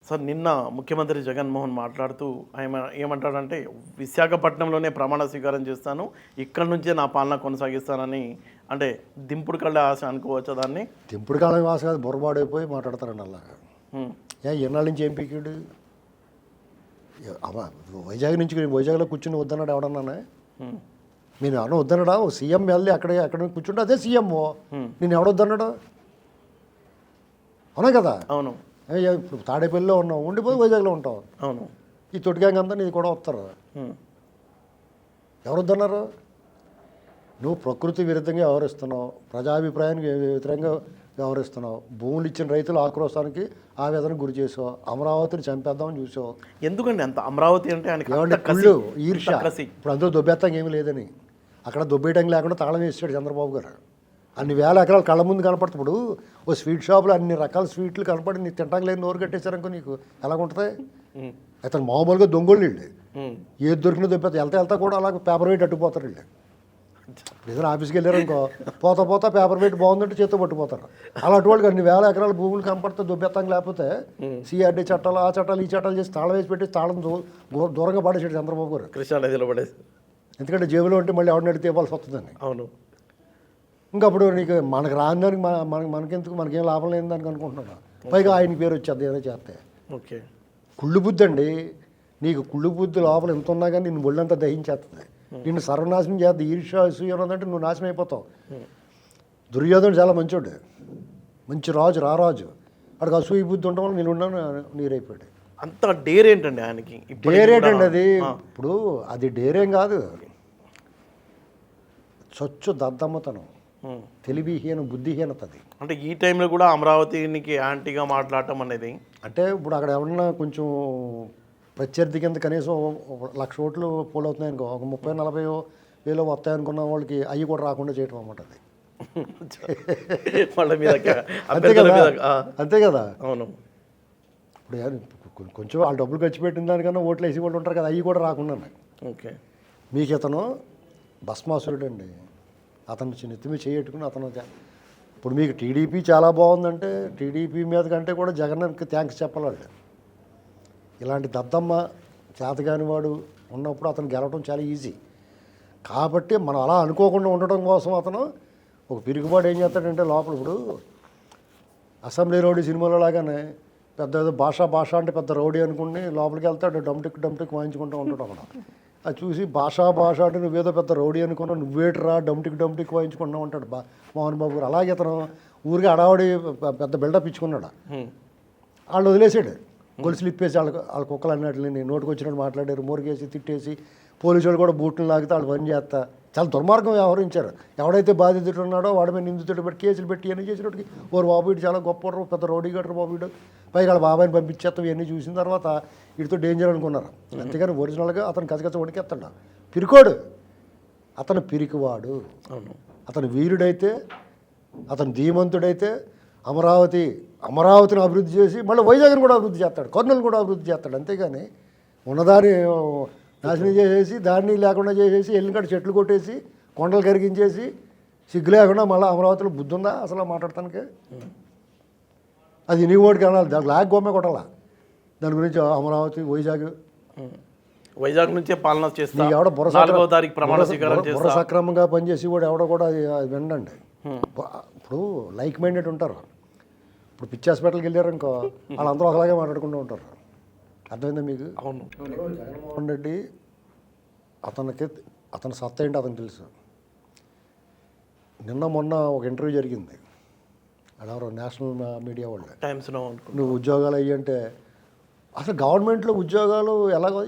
Sir నిన్న ముఖ్యమంత్రి జగన్మోహన్ మాట్లాడుతూ ఆయన ఏమంటాడంటే విశాఖపట్నంలోనే ప్రమాణ స్వీకారం చేస్తాను, ఇక్కడ నుంచే నా పాలన కొనసాగిస్తానని, అంటే దింపుడు కళ్ళ ఆశ అనుకోవచ్చా దాన్ని? దింపుడు కాలం ఆశ కాదు, బొరబాడైపోయి మాట్లాడతారండి అలాగా. ఎన్నాళ్ళ నుంచి ఏం పీకాడు? వైజాగ్ నుంచి వైజాగ్లో కూర్చుని వద్దన్నాడు ఎవడన్నానే? నేను ఎవరన్నా వద్దన్నాడా? సీఎం వెళ్ళి అక్కడ కూర్చుంటే అదే సీఎం. నేను ఎవడొద్దన్నాడు? అవునా కదా? అవును. ఇప్పుడు తాడేపల్లిలో ఉన్నావు, ఉండిపోయి వైజాగ్లో ఉంటావు. అవును. ఈ తొటిగ్యాంగ్ అంతా నీది కూడా వస్తారు. ఎవరు వద్దన్నారు? నువ్వు ప్రకృతి విరుద్ధంగా వ్యవహరిస్తున్నావు, ప్రజాభిప్రాయానికి వ్యతిరేకంగా వ్యవహరిస్తున్నావు, భూములు ఇచ్చిన రైతులు ఆక్రోశానికి ఆవేదనకు గురి చేసావు, అమరావతిని చంపేద్దామని చూసావు. ఎందుకండి అంత అమరావతి అంటే కుళ్ళు, ఈర్ష్య. ఇప్పుడు అందులో దొబ్బేత్తాం ఏమీ లేదని, అక్కడ దొబ్బేయడం లేకుండా తాళం వేసాడు చంద్రబాబు గారు. అన్ని వేల ఎకరాలు కళ్ళ ముందు కనపడుతుప్పుడు ఓ స్వీట్ షాప్లో అన్ని రకాల స్వీట్లు కనపడి నీకు తింటాక లేని నోరు కట్టేశారనుకో నీకు ఎలాగుంటుంది? అతను మామూలుగా దొంగోళ్ళు వీళ్ళు, ఏది దొరికినా దొబ్బేస్తా వెళ్తా కూడా అలా పేపర్ వెయిట్ అట్టుకుపోతారు వీళ్ళు. ఏదైనా ఆఫీస్కి వెళ్ళారనుకో పోతా పేపర్ వెయిట్ బాగుందంటే చేత్తో పట్టుకుపోతారు. అలాంటి వాళ్ళకి అన్ని వేల ఎకరాల భూములు కనపడితే దొబ్బెత్తాం, లేకపోతే సిఆర్డీ చట్టాలు ఆ చట్టాలు ఈ చట్టాలు చేసి తాళం వేసి పెట్టి తాళం దూరంగా పడేసాడు చంద్రబాబు గారు. కృష్ణానదిలో పడేసి, ఎందుకంటే జేబులో ఉంటే మళ్ళీ ఎవరిని అడిగితే ఇవ్వాల్సి వస్తుందని. అవును. ఇంకా అప్పుడు నీకు మనకు రాని దానికి మనకెందుకు, మనకేం లాభం లేని దానికి అనుకుంటున్నాను. పైగా ఆయన పేరు వచ్చేది ఏదో చేస్తే. ఓకే. కుళ్ళు బుద్ధి అండి నీకు. కుళ్ళు బుద్ధి లోపల ఎంత ఉన్నా కానీ నిన్ను ఒళ్ళంతా దహించేస్తుంది, నిన్ను సర్వనాశనం చేస్తుంది. ఈర్ష్య అసూయ ఉన్నదంటే నువ్వు నాశనం అయిపోతావు. దుర్యోధనుడు చాలా మంచోడు, మంచి రాజు, రారాజు. అక్కడికి అసూయ బుద్ధి ఉండడం వల్ల నేను ఉన్నాను నీరైపోయాడు. అంత డేర్ ఏంటండి ఆయనకి? డేర్ ఏంటండి అది? ఇప్పుడు అది డేరేం కాదు, చొచ్చు దద్దమ్మతనం, తెలివిహీన బుద్ధిహీనత అది. అంటే ఈ టైంలో కూడా అమరావతికి యాంటీగా మాట్లాడటం అనేది, అంటే ఇప్పుడు అక్కడ ఎవరన్నా కొంచెం ప్రత్యర్థి కింద కనీసం 1,00,000 ఓట్లు పోల్ అవుతున్నాయి అనుకో, ఒక 30-40 వేలు వస్తాయనుకున్న వాళ్ళకి అవి కూడా రాకుండా చేయటం అన్నమాట అది. అంతే కదా, అంతే కదా. అవును. ఇప్పుడు కొంచెం వాళ్ళు డబ్బులు ఖర్చు పెట్టిన దానికన్నా ఓట్లు వేసి వాళ్ళు ఉంటారు కదా, అవి కూడా రాకుండా. ఓకే. మీకు ఇతను భస్మాసురుడు అండి, అతను నెత్తిమీ చేయట్టుకుని అతను. ఇప్పుడు మీకు టీడీపీ చాలా బాగుందంటే టీడీపీ మీద కంటే కూడా జగన్కి థ్యాంక్స్ చెప్పాలి. ఇలాంటి దద్దమ్మ చేతగాని వాడు ఉన్నప్పుడు అతను గెలవడం చాలా ఈజీ. కాబట్టి మనం అలా అనుకోకుండా ఉండటం కోసం అతను ఒక పిరుగుబాటు ఏం చేస్తాడంటే లోపల, ఇప్పుడు అసెంబ్లీ రౌడీ సినిమాలో లాగానే పెద్ద ఏదో భాష అంటే పెద్ద రౌడీ అనుకుని లోపలికి వెళ్తాడు, డమ్టిక్ వాయించుకుంటూ ఉంటాడు అక్కడ. అది చూసి భాష అంటే నువ్వేదో పెద్ద రౌడీ అనుకున్నావు, నువ్వేటరా డమ్టిక్ వాయించుకుంటున్నావు అంటాడు మోహన్ బాబు గారు. అలాగే అతను ఊరికి అడావడి పెద్ద బిల్డప్ ఇచ్చుకున్నాడు. వాళ్ళు వదిలేసాడు, గొలుసులు ఇప్పేసి వాళ్ళ కుక్కలు అన్నట్లని నోటుకు వచ్చినట్టు మాట్లాడారు, మోరికేసి తిట్టేసి, పోలీసు వాళ్ళు కూడా బూట్లు లాగితే వాళ్ళు పని చేస్తా చాలా దుర్మార్గం వ్యవహరించారు. ఎవడైతే బాధితుడు ఉన్నాడో వాడి మీద నిందితుడు పెట్టి కేసులు పెట్టి ఇవన్నీ చేసినట్టుకి ఓరు బాబు ఇటు చాలా గొప్ప పెద్ద రౌడీ గట్రు బాబు ఇడు, పైగా వాళ్ళ బాబాయిని పంపించేస్తాం. ఇవన్నీ చూసిన తర్వాత వీటితో డేంజర్ అనుకున్నారు. అంతేగాని ఒరిజినల్గా అతను కచ్చకచ్చ వణికెత్తాడు. పిరికోడు, అతను పిరికివాడు. అతను వీరుడైతే, అతను ధీమంతుడైతే అమరావతిని అభివృద్ధి చేసి మళ్ళీ వైజాగ్ని కూడా అభివృద్ధి చేస్తాడు, కర్నూలు కూడా అభివృద్ధి చేస్తాడు. అంతేగాని ఉన్నదాన్ని నాశనం చేసేసి, దాన్ని లేకుండా చేసేసి, ఎల్లికడ చెట్లు కొట్టేసి, కొండలు కరిగించేసి, సిగ్గు లేకుండా మళ్ళీ అమరావతిలో బుద్ధి ఉందా అసలు మాట్లాడటానికి? అది నీ ఓడికి వెళ్ళాలి, దానికి లాగ్ గొమ్మే కొట్టాలా. దాని గురించి అమరావతి వైజాగ్ నుంచే పాలన చేస్తా, ఎవడో బుర్ర సక్రమంగా పనిచేసి కూడా ఎవడో కూడా అది వినండి. ఇప్పుడు లైక్ మైండెడ్ ఉంటారు. ఇప్పుడు పిచ్చి హాస్పిటల్కి వెళ్ళారనుకో, వాళ్ళందరూ ఒకలాగే మాట్లాడుకుంటూ ఉంటారు. అర్థమైందా మీకు? అవును. జగన్మోహన్ రెడ్డి అతని సత్తా ఏంటి అతను తెలుసు. మొన్న ఒక ఇంటర్వ్యూ జరిగింది, అదెవరో నేషనల్ మీడియా వాళ్ళు, టైమ్స్లో, నువ్వు ఉద్యోగాలు అయ్యంటే అసలు గవర్నమెంట్లో ఉద్యోగాలు ఎలాగో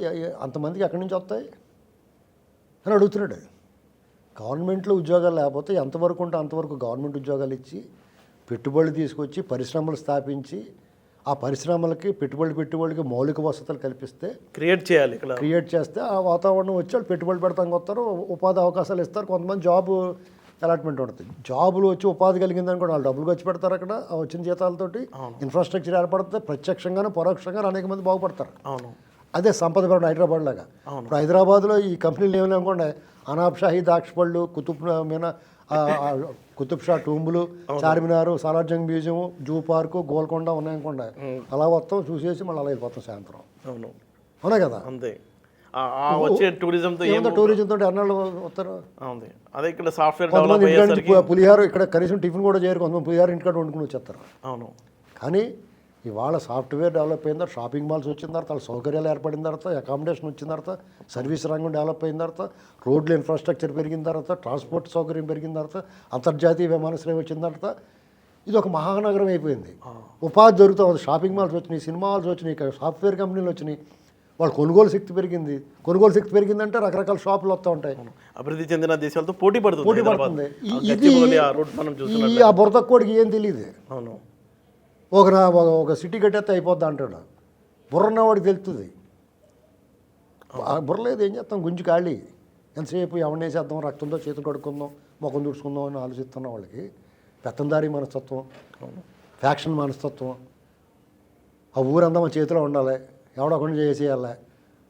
అంతమందికి ఎక్కడి నుంచి వస్తాయి అని అడుగుతున్నాడు. గవర్నమెంట్లో ఉద్యోగాలు లేకపోతే ఎంతవరకు ఉంటే అంతవరకు గవర్నమెంట్ ఉద్యోగాలు ఇచ్చి, పెట్టుబడులు తీసుకొచ్చి పరిశ్రమలు స్థాపించి, ఆ పరిశ్రమలకి పెట్టుబడికి మౌలిక వసతులు కల్పిస్తే, క్రియేట్ చేస్తే ఆ వాతావరణం వచ్చి వాళ్ళు పెట్టుబడులు పెడతానికి వస్తారు, ఉపాధి అవకాశాలు ఇస్తారు, కొంతమంది జాబ్ అలాట్మెంట్ ఉంటుంది. జాబులు వచ్చి ఉపాధి కలిగిందని కూడా వాళ్ళు డబ్బులు ఖర్చు పెడతారు. అక్కడ ఆ వచ్చిన జీతాలతోటి ఇన్ఫ్రాస్ట్రక్చర్ ఏర్పడుతుంది, ప్రత్యక్షంగానే పరోక్షంగా అనేక మంది బాగుపడతారు. అదే సంపద పెరగడం హైదరాబాద్ లాగా. ఇప్పుడు హైదరాబాద్లో ఈ కంపెనీలు ఏమి లేకుండా అనాబ్షాహి, దాక్షపళ్ళు, కుతుబ్ మీనా, కుతుబ్ షా టూంబులు, Charminar, Salarjung museum, zoo park, Golconda ఉన్నాయనుకోండి, అలా వస్తాం చూసేసి మళ్ళీ అలా వెళ్ళిపోతాం సాయంత్రం. అవును అవునా కదా? అంతే. వచ్చే టూరిజంతో టూరిజంతో అన్నాళ్ళు వస్తారు. అవును. అదే ఇక్కడ సాఫ్ట్వేర్ కొంతమంది ఇంటికాడ పులిహార ఇక్కడ కనీసం టిఫిన్ కూడా చేయరు, కొంతమంది పులిహార ఇంటికాడ వండుకుని వచ్చేస్తారు. అవును. కానీ ఇవాళ సాఫ్ట్వేర్ డెవలప్ అయిన తర్వాత, షాపింగ్ మాల్స్ వచ్చిన తర్వాత, వాళ్ళ సౌకర్యాలు ఏర్పడిన తర్వాత, అకామిడేషన్ వచ్చిన తర్వాత, సర్వీస్ రంగం డెవలప్ అయిన తర్వాత, రోడ్ల ఇన్ఫ్రాస్ట్రక్చర్ పెరిగిన తర్వాత, ట్రాన్స్పోర్ట్ సౌకర్యం పెరిగిన తర్వాత, అంతర్జాతీయ విమానాశ్రయం వచ్చిన తర్వాత ఇది ఒక మహానగరం అయిపోయింది. ఉపాధి దొరుకుతూ ఉంది. షాపింగ్ మాల్స్ వచ్చినాయి, సినిమా హాల్స్ వచ్చినాయి, ఇక్కడ సాఫ్ట్వేర్ కంపెనీలు వచ్చినాయి. వాళ్ళ కొనుగోలు శక్తి పెరిగింది. కొనుగోలు శక్తి పెరిగిందంటే రకరకాల షాపులు వస్తూ ఉంటాయి. అభివృద్ధి చెందిన దేశాలతో పోటీ పడుతుంది. ఇది ఆ బురద కోడికి ఏం తెలియదు. అవును. ఒక సిటీ కట్టేస్తే అయిపోద్ది అంటాడు. బుర్ర ఉన్నవాడికి తెలుస్తుంది. బుర్ర లేదు, ఏం చేస్తాం, గుంజు ఖాళీ. ఎంతసేపు ఎవరిని వేసేద్దాం, రక్తంతో చేతులు కడుక్కుందాం, ముఖం తుడుచుకుందాం అని ఆలోచిస్తున్న వాళ్ళకి పెత్తందారీ మనస్తత్వం, ఫ్యాక్షన్ మనస్తత్వం. ఆ ఊరంతా మన చేతిలో ఉండాలి, ఎవడొకటి చేసేయాలి.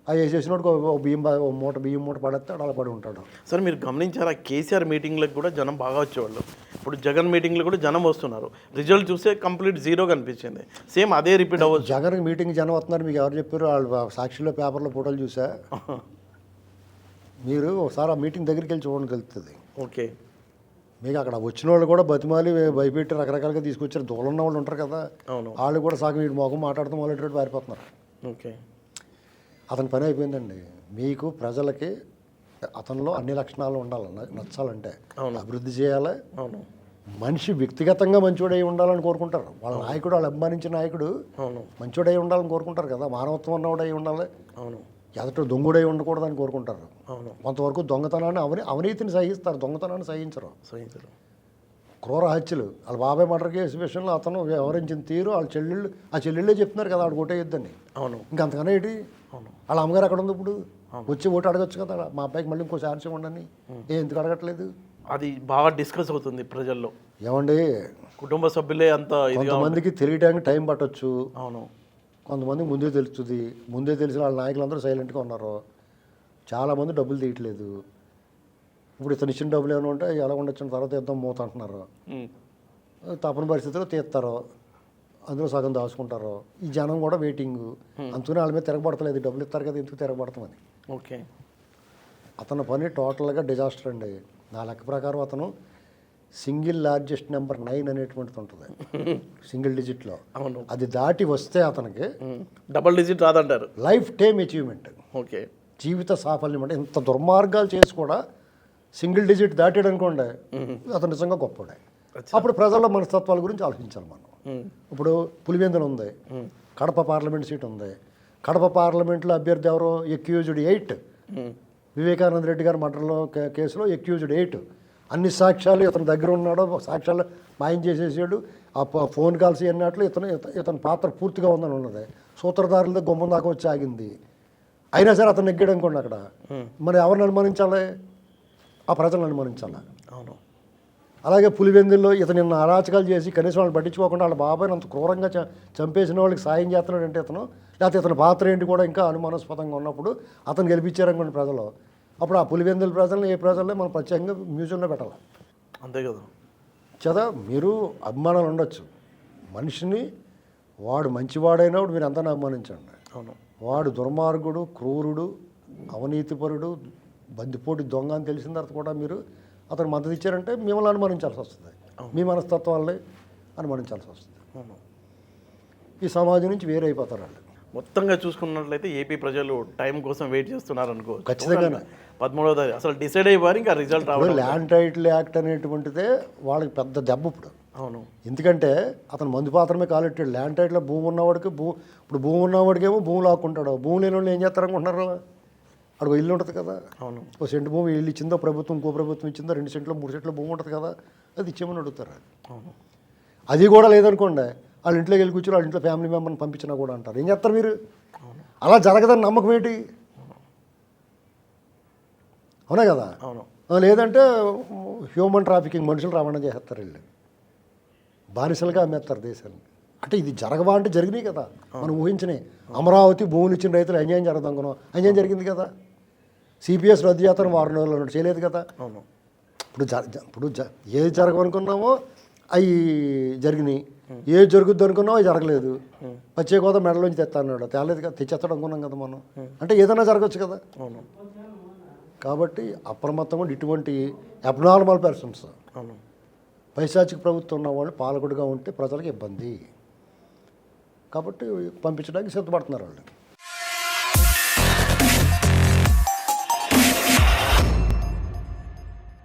ఆ చేసేసినోడికి బియ్యం మూట పడేస్తాడు, అలా పడి ఉంటాడు. సార్ మీరు గమనించారా, కేసీఆర్ మీటింగ్లకు కూడా జనం బాగా వచ్చేవాళ్ళు. ఇప్పుడు జగన్ మీటింగ్లు కూడా జనం వస్తున్నారు. రిజల్ట్ చూస్తే కంప్లీట్ జీరో కనిపించింది. సేమ్ అదే రిపీట్ అవ్వచ్చు. జగన్ మీటింగ్ జనం వస్తున్నారు మీకు ఎవరు చెప్పారు? వాళ్ళు సాక్షిలో పేపర్లో ఫోటోలు చూసా. మీరు ఒకసారి ఆ మీటింగ్ దగ్గరికి వెళ్ళి చూడండి, తెలుస్తుంది. ఓకే. మీకు అక్కడ వచ్చిన వాళ్ళు కూడా బతిమాలి భయపెట్టి రకరకాలుగా తీసుకొచ్చారు. దూరం ఉన్న వాళ్ళు ఉంటారు కదా, అవును, వాళ్ళు కూడా సగం వీడి మొఖం మాట్లాడుతూ మొదలెట్టి పారిపోతున్నారు. ఓకే. అతని పని అయిపోయిందండి. మీకు ప్రజలకి అతనిలో అన్ని లక్షణాలు ఉండాలి. నచ్చాలంటే అభివృద్ధి చేయాలి. అవును. మనిషి వ్యక్తిగతంగా మంచివాడై ఉండాలని కోరుకుంటారు. వాళ్ళ నాయకుడు, వాళ్ళు అభిమానించిన నాయకుడు మంచివాడై ఉండాలని కోరుకుంటారు కదా. మానవత్వం ఉన్నవాడై ఉండాలి. అవును. ఎదట దొంగుడై ఉండకూడదని కోరుకుంటారు. అవును. కొంతవరకు దొంగతనాన్ని అవినీతిని సహిస్తారు, దొంగతనాన్ని సహించరు. క్రూర హత్యలు, వాళ్ళ బాబాయ్ మర్డర్ కేసు విషయంలో అతను వ్యవహరించిన తీరు, వాళ్ళ చెల్లెళ్ళే చెప్తున్నారు కదా ఆడు కొట్టేయొద్దని. అవును. ఇంకంతకన్నా ఏంటి? వాళ్ళ అమ్మగారు ఎక్కడ ఉంది ఇప్పుడు? వచ్చి ఓటు అడగచ్చు కదా, మా అబ్బాయికి మళ్ళీ ఇంకో ఛాన్స్ ఇవ్వండి. ఎందుకు అడగట్లేదు? అది బాగా డిస్కస్ అవుతుంది ప్రజల్లో. ఏమండి, కుటుంబ సభ్యులే అంత కొంతమందికి తెలియడానికి టైం పట్టొచ్చు. అవును. కొంతమందికి ముందే తెలుస్తుంది. ముందే తెలిసి వాళ్ళ నాయకులందరూ సైలెంట్గా ఉన్నారు. చాలామంది డబ్బులు తీయట్లేదు. ఇప్పుడు ఇతను ఇచ్చిన డబ్బులు ఏమైనా ఉంటే ఎలా ఉండొచ్చిన తర్వాత ఇద్దాం మూత అంటున్నారు. తప్పని పరిస్థితుల్లో తీస్తారు, అందులో సగం దాచుకుంటారు. ఈ జనం కూడా వెయిటింగ్. అందుకని వాళ్ళ మీద తిరగబడతలేదు. డబ్బులు ఇస్తారు కదా, ఎందుకు తిరగబడతామని. ఓకే. అతని పని టోటల్గా డిజాస్టర్ అండి. నా లెక్క ప్రకారం అతను సింగిల్ లార్జెస్ట్ నెంబర్ 9 అనేటువంటిది ఉంటుంది సింగిల్ డిజిట్లో. అది దాటి వస్తే అతనికి డబుల్ డిజిట్ రాదంటారు. Lifetime achievement. ఓకే. జీవిత సాఫల్యం. అంటే ఇంత దుర్మార్గాలు చేసి కూడా సింగిల్ డిజిట్ దాటాడు అనుకోండి, అతను నిజంగా గొప్పడే. అప్పుడు ప్రజల మనస్తత్వాల గురించి ఆలోచించాలి మనం. ఇప్పుడు పులివెందులు ఉంది, కడప పార్లమెంట్ సీట్ ఉంది. కడప పార్లమెంట్లో అభ్యర్థి ఎవరో ఎక్యూజ్డ్ 8. వివేకానంద రెడ్డి గారి మర్డర్లో కేసులో ఎక్యూజ్డ్ 8. అన్ని సాక్ష్యాలు ఇతని దగ్గర ఉన్నాడో, సాక్ష్యాలు మాయం చేసేసాడు. ఆ ఫోన్ కాల్స్ అన్నట్లు ఇతని పాత్ర పూర్తిగా ఉందని ఉన్నది. సూత్రధారులతో గుమ్మం దాకా వచ్చి ఆగింది. అయినా సరే అతను నెగ్గాడు అనుకోండి అక్కడ. మరి ఎవరిని అనుమానించాలి? ఆ ప్రజలను అనుమానించాలి. అవును. అలాగే పులివెందుల్లో ఇతను అరాచకాలు చేసి కనీసం వాళ్ళు పట్టించుకోకుండా వాళ్ళ బాబాయ్ని అంత క్రూరంగా చంపేసిన వాళ్ళకి సాయం చేస్తున్నాడంటే ఇతను, లేకపోతే ఇతని పాత్ర ఏంటి కూడా ఇంకా అనుమానాస్పదంగా ఉన్నప్పుడు అతను గెలిపించారనుకోండి ప్రజలు. అప్పుడు ఆ పులివెందుల ప్రజలను ఏ ప్రజల్లో మనం ప్రత్యేకంగా మ్యూజియంలో పెట్టాలి. అంతే కదా. చదా మీరు అభిమానాలు ఉండొచ్చు. మనిషిని వాడు మంచివాడైనప్పుడు మీరు అంతా అభిమానించండి. అవును. వాడు దుర్మార్గుడు, క్రూరుడు, అవినీతిపరుడు, బందిపోటి దొంగ అని తెలిసిన తర్వాత కూడా మీరు అతను మద్దతు ఇచ్చారంటే మిమ్మల్ని అనుమానించాల్సి వస్తుంది. మీ మనస్తత్వాలని అనుమానించాల్సి వస్తుంది. ఈ సమాజం నుంచి వేరే అయిపోతారు వాళ్ళు. మొత్తంగా చూసుకున్నట్లయితే ఏపీ ప్రజలు టైం కోసం వెయిట్ చేస్తున్నారు అనుకో. ఖచ్చితంగా 13వ తారీఖు అసలు డిసైడ్ అయ్యారు, ఇంకా రిజల్ట్ రావడం. ల్యాండ్ టైటిల్ యాక్ట్ అనేటువంటిదే వాళ్ళకి పెద్ద దెబ్బ ఇప్పుడు. అవును. ఎందుకంటే అతను మందు పాత్రమే కాలెట్టాడు. ల్యాండ్ టైటిల్లో భూమి ఉన్నవాడికి ఇప్పుడు భూమి ఉన్నవాడికేమో భూమి లాక్కుంటాడు. భూమి లేని వాళ్ళు ఏం చేస్తారనుకుంటున్నారు? అక్కడ ఇల్లు ఉంటుంది కదా. అవును. ఓ సెంటు భూమి ఇల్లు ఇచ్చిందో ప్రభుత్వం, ఇంకో ప్రభుత్వం ఇచ్చిందో, 2 సెంట్లు 3 సెంట్లు భూమి ఉంటుంది కదా, అది ఇచ్చేమని అడుగుతారు. అవును. అది కూడా లేదనుకోండి, వాళ్ళ ఇంట్లోకి వెళ్ళి కూర్చొని వాళ్ళ ఇంట్లో ఫ్యామిలీ మెంబర్ని పంపించినా కూడా అంటారు. ఏం చేస్తారు మీరు? అలా జరగదని నమ్మకం ఏంటి? అవునా కదా. అవును. లేదంటే హ్యూమన్ ట్రాఫికింగ్, మనుషులు రవాణా చేస్తారు, వీళ్ళు బానిసలుగా అమ్మేస్తారు దేశాన్ని. అంటే ఇది జరగవా అంటే జరిగినాయి కదా, మనం ఊహించినాయి. అమరావతి భూములు ఇచ్చిన రైతులు అన్యాయం జరగదు అనుకున్నాం, అన్యాయం జరిగింది కదా. సిపిఎస్ రద్దు చేస్తాను 6 నెలలు చేయలేదు కదా. అవును. ఇప్పుడు ఏది జరగవనుకున్నామో అవి జరిగినాయి, ఏది జరుగుద్ది అనుకున్నామో అవి జరగలేదు. ప్రత్యేక హోదా మెడలోంచి తెస్తాడు, తేలేదు కదా, తెచ్చేస్తాడు అనుకున్నాం కదా మనం. అంటే ఏదైనా జరగచ్చు కదా. అవును. కాబట్టి అప్రమత్తంగా ఇటువంటి అబ్నార్మల్ పర్సన్స్, అవును. పైశాచిక ప్రభుత్వం ఉన్న వాళ్ళు పాలకుడిగా ఉంటే ప్రజలకు ఇబ్బంది. కాబట్టి పంపించడానికి సిద్ధపడుతున్నారు వాళ్ళు.